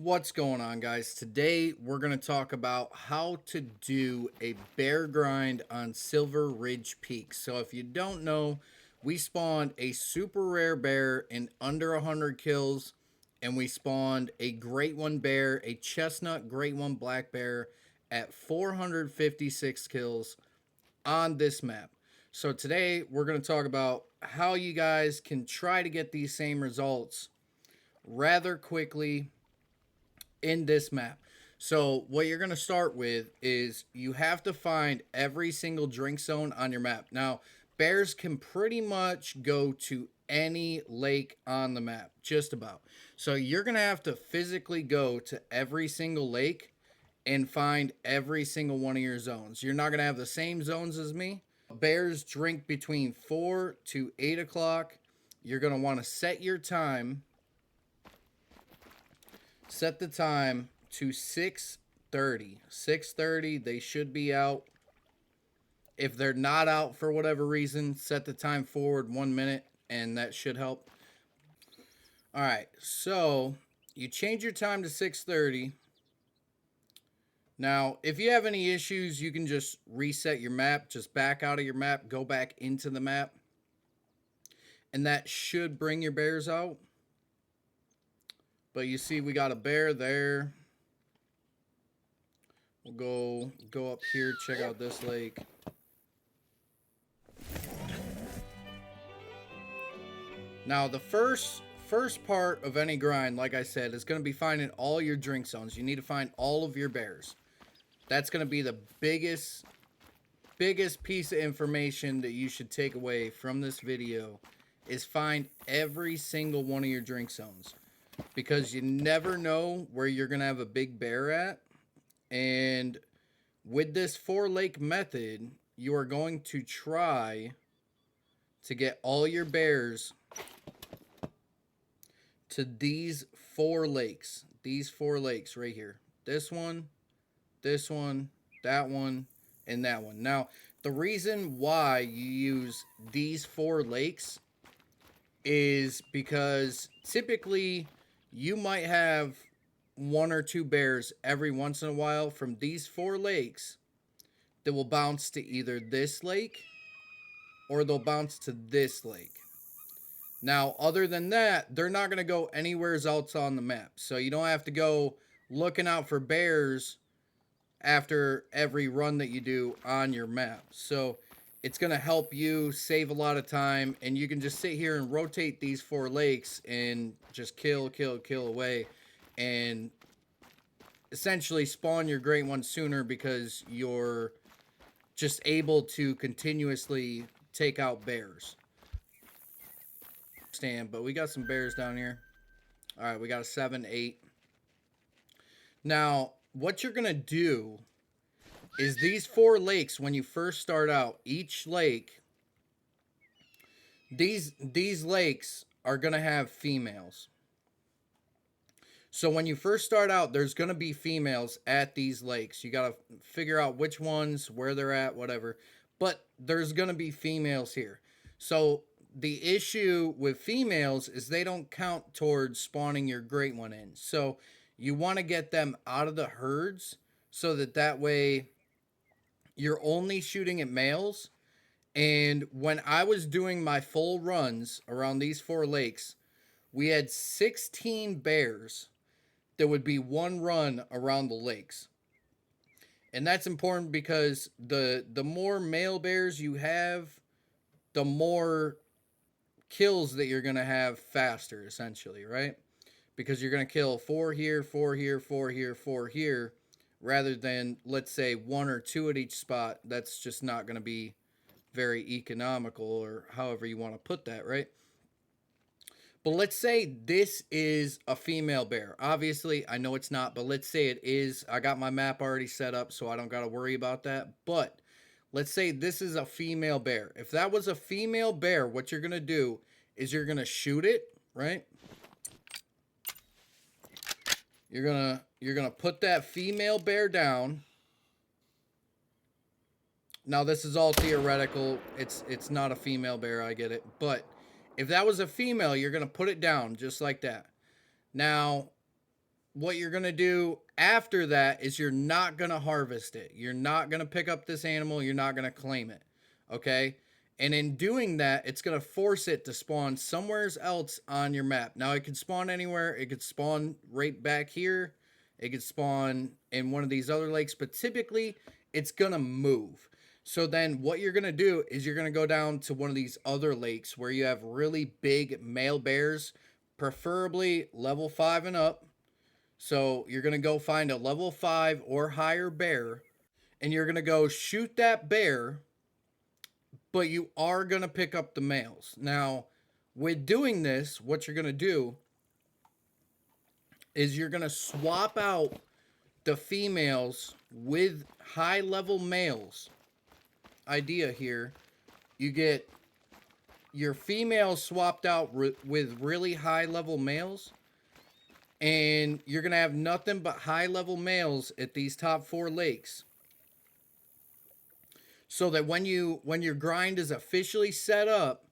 What's going on, guys? Today we're going to talk about how to do a bear grind on Silver Ridge Peak. So if you don't know, we spawned a super rare bear in under 100 kills, and we spawned a great one bear, a chestnut great one black bear at 456 kills on this map. So today we're going to talk about how you guys can try to get these same results rather quickly in this map. So what you're going to start with is you have to find every single drink zone on your map. Now, bears can pretty much go to any lake on the map, just about. So you're going to have to physically go to every single lake and find every single one of your zones. You're not going to have the same zones as me. Bears drink between 4 to 8 o'clock. You're going to want to set your time. Set the time to 6:30. 6:30, they should be out. If they're not out for whatever reason, set the time forward 1 minute and that should help. All right, so you change your time to 6:30. Now, if you have any issues, you can just reset your map, just back out of your map, go back into the map, and that should bring your bears out. But you see, we got a bear there. We'll go up here, check out this lake. Now, the first part of any grind, like I said, is going to be finding all your drink zones. You need to find all of your bears. That's going to be the biggest piece of information that you should take away from this video is find every single one of your drink zones, because you never know where you're going to have a big bear at. And with this 4-lake method, you are going to try to get all your bears to these 4 lakes. These 4 lakes right here. This one, that one, and that one. Now, the reason why you use these 4 lakes is because typically you might have 1 or 2 bears every once in a while from these 4 lakes that will bounce to either this lake or they'll bounce to this lake. Now, other than that, they're not going to go anywhere else on the map. So you don't have to go looking out for bears after every run that you do on your map. So it's going to help you save a lot of time, and you can just sit here and rotate these 4 lakes and just kill away and essentially spawn your great one sooner because you're just able to continuously take out bears. But we got some bears down here. All right, we got a 7, 8. Now, what you're gonna do is these 4 lakes, when you first start out, each lake, these lakes are gonna have females. So when you first start out, there's gonna be females at these lakes. You gotta figure out which ones, where they're at, whatever. But there's gonna be females here. So the issue with females is they don't count towards spawning your great one in. So you want to get them out of the herds so that way you're only shooting at males. And when I was doing my full runs around these 4 lakes, we had 16 bears that would be 1 run around the lakes. And that's important because the more male bears you have, the more kills that you're going to have faster, essentially, right? Because you're going to kill 4 here, 4 here, 4 here, 4 here, rather than, let's say, 1 or 2 at each spot. That's just not going to be very economical, or however you want to put that, right? But let's say this is a female bear. Obviously, I know it's not, but let's say it is. I got my map already set up, so I don't got to worry about that. But let's say this is a female bear. If that was a female bear, what you're going to do is you're going to shoot it, right? You're going to put that female bear down. Now, this is all theoretical. It's not a female bear, I get it. But if that was a female, you're going to put it down just like that. Now, what you're going to do after that is you're not going to harvest it. You're not going to pick up this animal. You're not going to claim it. Okay. And in doing that, it's going to force it to spawn somewhere else on your map. Now, it could spawn anywhere. It could spawn right back here. It could spawn in one of these other lakes, but typically it's going to move. So then what you're going to do is you're going to go down to one of these other lakes where you have really big male bears, preferably level 5 and up. So you're going to go find a level 5 or higher bear, and you're going to go shoot that bear, but you are going to pick up the males. Now, with doing this, what you're going to do is you're going to swap out the females with high level males. Idea here, you get your females swapped out with really high level males, and you're going to have nothing but high level males at these top 4 lakes. So that when your grind is officially set up,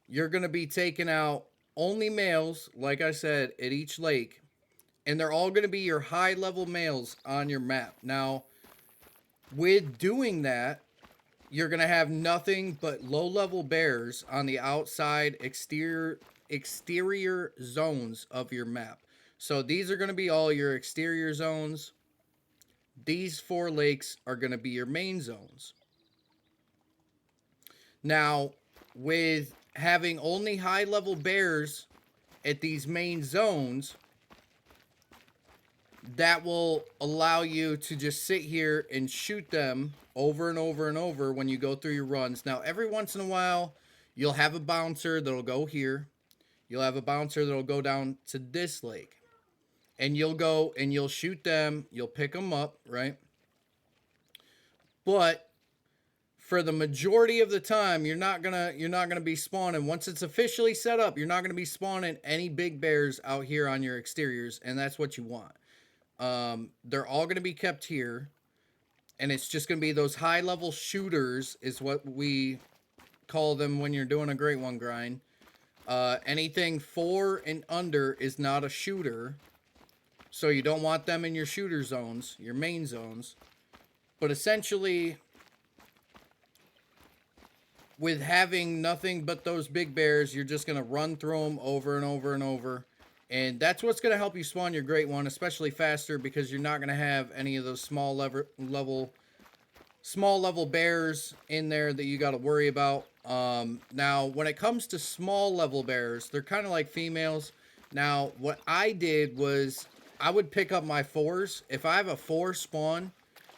you're going to be taking out only males, like I said, at each lake, and they're all going to be your high level males on your map. Now, with doing that, you're going to have nothing but low level bears on the outside exterior zones of your map. So these are going to be all your exterior zones. These 4 lakes are going to be your main zones. Now, with having only high level bears at these main zones, that will allow you to just sit here and shoot them over and over and over when you go through your runs. Now, every once in a while, you'll have a bouncer that'll go here. You'll have a bouncer that'll go down to this lake. And you'll go and you'll shoot them. You'll pick them up, right? But for the majority of the time, you're not gonna be spawning. Once it's officially set up, you're not gonna be spawning any big bears out here on your exteriors, and that's what you want. They're all gonna be kept here, and it's just gonna be those high level shooters is what we call them when you're doing a Great One grind. Anything 4 and under is not a shooter, so you don't want them in your shooter zones, your main zones. But essentially, with having nothing but those big bears, you're just going to run through them over and over and over. And that's what's going to help you spawn your Great One, especially faster, because you're not going to have any of those small level bears in there that you got to worry about. Now, when it comes to small level bears, they're kind of like females. Now, what I did was I would pick up my 4s. If I have a 4 spawn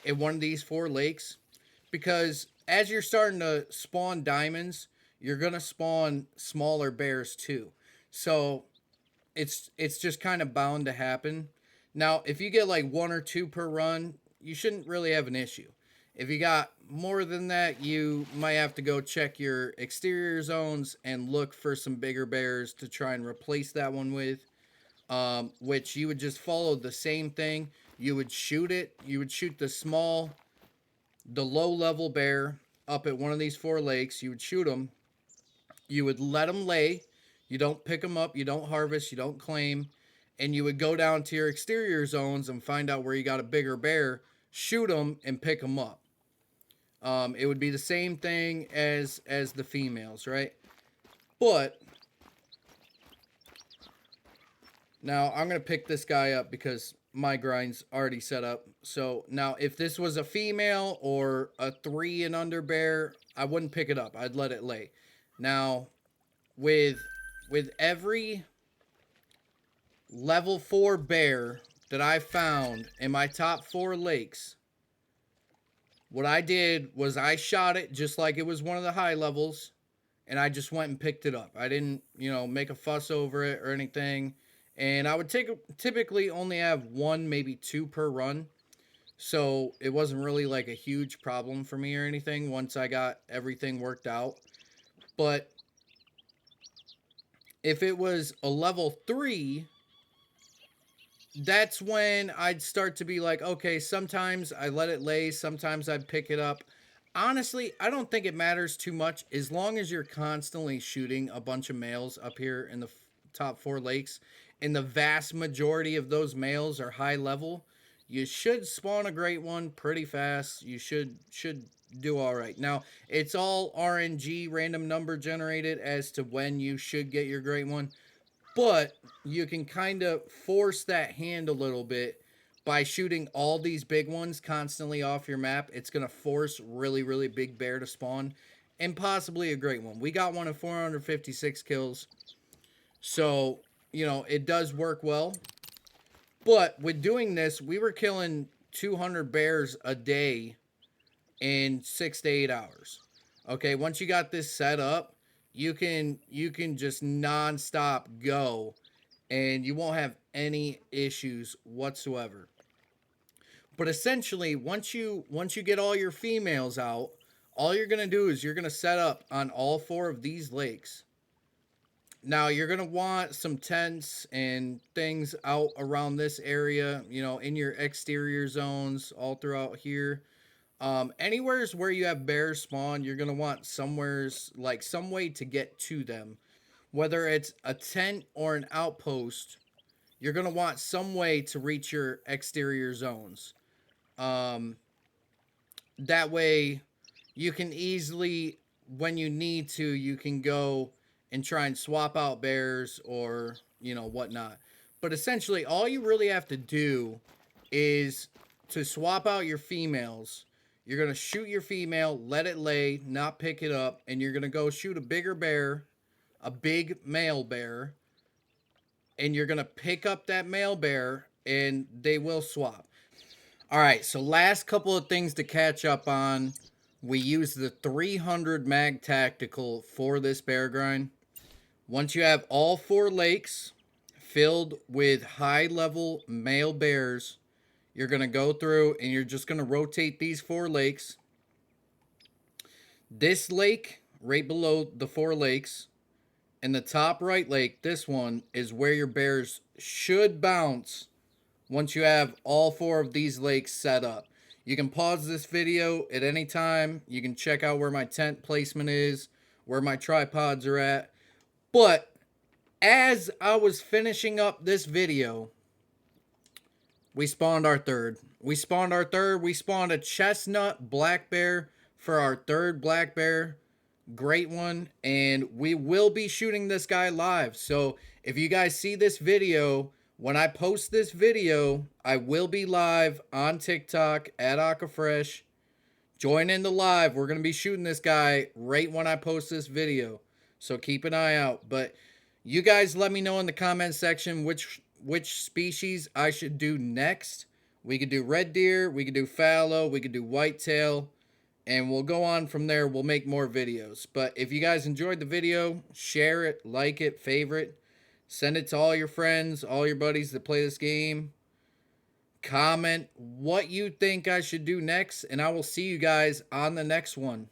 in one of these 4 lakes, because as you're starting to spawn diamonds, you're going to spawn smaller bears too. So it's just kind of bound to happen. Now, if you get like 1 or 2 per run, you shouldn't really have an issue. If you got more than that, you might have to go check your exterior zones and look for some bigger bears to try and replace that one with. Which you would just follow the same thing. You would shoot it. You would shoot the low level bear up at one of these 4 lakes. You would shoot them. You would let them lay. You don't pick them up. You don't harvest. You don't claim. And you would go down to your exterior zones and find out where you got a bigger bear. Shoot them and pick them up. It would be the same thing as the females, right? But now I'm going to pick this guy up because my grind's already set up. So now if this was a female or a 3 and under bear, I wouldn't pick it up. I'd let it lay. Now with every level 4 bear that I found in my top 4 lakes, what I did was I shot it just like it was one of the high levels, and I just went and picked it up. I didn't, make a fuss over it or anything. And I would typically only have 1, maybe 2 per run. So it wasn't really like a huge problem for me or anything once I got everything worked out. But if it was a level 3, that's when I'd start to be like, okay, sometimes I let it lay, sometimes I'd pick it up. Honestly, I don't think it matters too much as long as you're constantly shooting a bunch of males up here in the top 4 lakes. and the vast majority of those males are high level, you should spawn a great one pretty fast. You should do all right. Now, it's all RNG, random number generated, as to when you should get your great one, but you can kind of force that hand a little bit by shooting all these big ones constantly off your map. It's going to force really, really big bear to spawn, and possibly a great one. We got one at 456 kills, so, you know, it does work well. But with doing this, we were killing 200 bears a day in 6 to 8 hours. Okay, once you got this set up, you can just non-stop go, and you won't have any issues whatsoever. But essentially, once you get all your females out, all you're gonna do is you're gonna set up on all 4 of these lakes. Now, you're going to want some tents and things out around this area, you know, in your exterior zones, all throughout here. Anywhere's where you have bears spawn, you're going to want somewhere's, like, some way to get to them. Whether it's a tent or an outpost, you're going to want some way to reach your exterior zones. That way, you can easily, when you need to, you can go and try and swap out bears or, you know, whatnot. But essentially, all you really have to do is to swap out your females. You're going to shoot your female, let it lay, not pick it up, and you're going to go shoot a bigger bear, a big male bear, and you're going to pick up that male bear, and they will swap. All right, so last couple of things to catch up on. We use the 300 mag tactical for this bear grind. Once you have all 4 lakes filled with high level male bears, you're going to go through and you're just going to rotate these 4 lakes. This lake right below the 4 lakes, and the top right lake, this one, is where your bears should bounce once you have all 4 of these lakes set up. You can pause this video at any time. You can check out where my tent placement is, where my tripods are at. But as I was finishing up this video, we spawned our third. We spawned a chestnut black bear for our 3rd black bear. Great one. And we will be shooting this guy live. So if you guys see this video, when I post this video, I will be live on TikTok at Aquafresh. Join in the live. We're going to be shooting this guy right when I post this video. So keep an eye out. But you guys let me know in the comment section which species I should do next. We could do red deer, we could do fallow, we could do whitetail, and we'll go on from there. We'll make more videos. But if you guys enjoyed the video, share it, like it, favorite. Send it to all your friends, all your buddies that play this game. Comment what you think I should do next, and I will see you guys on the next one.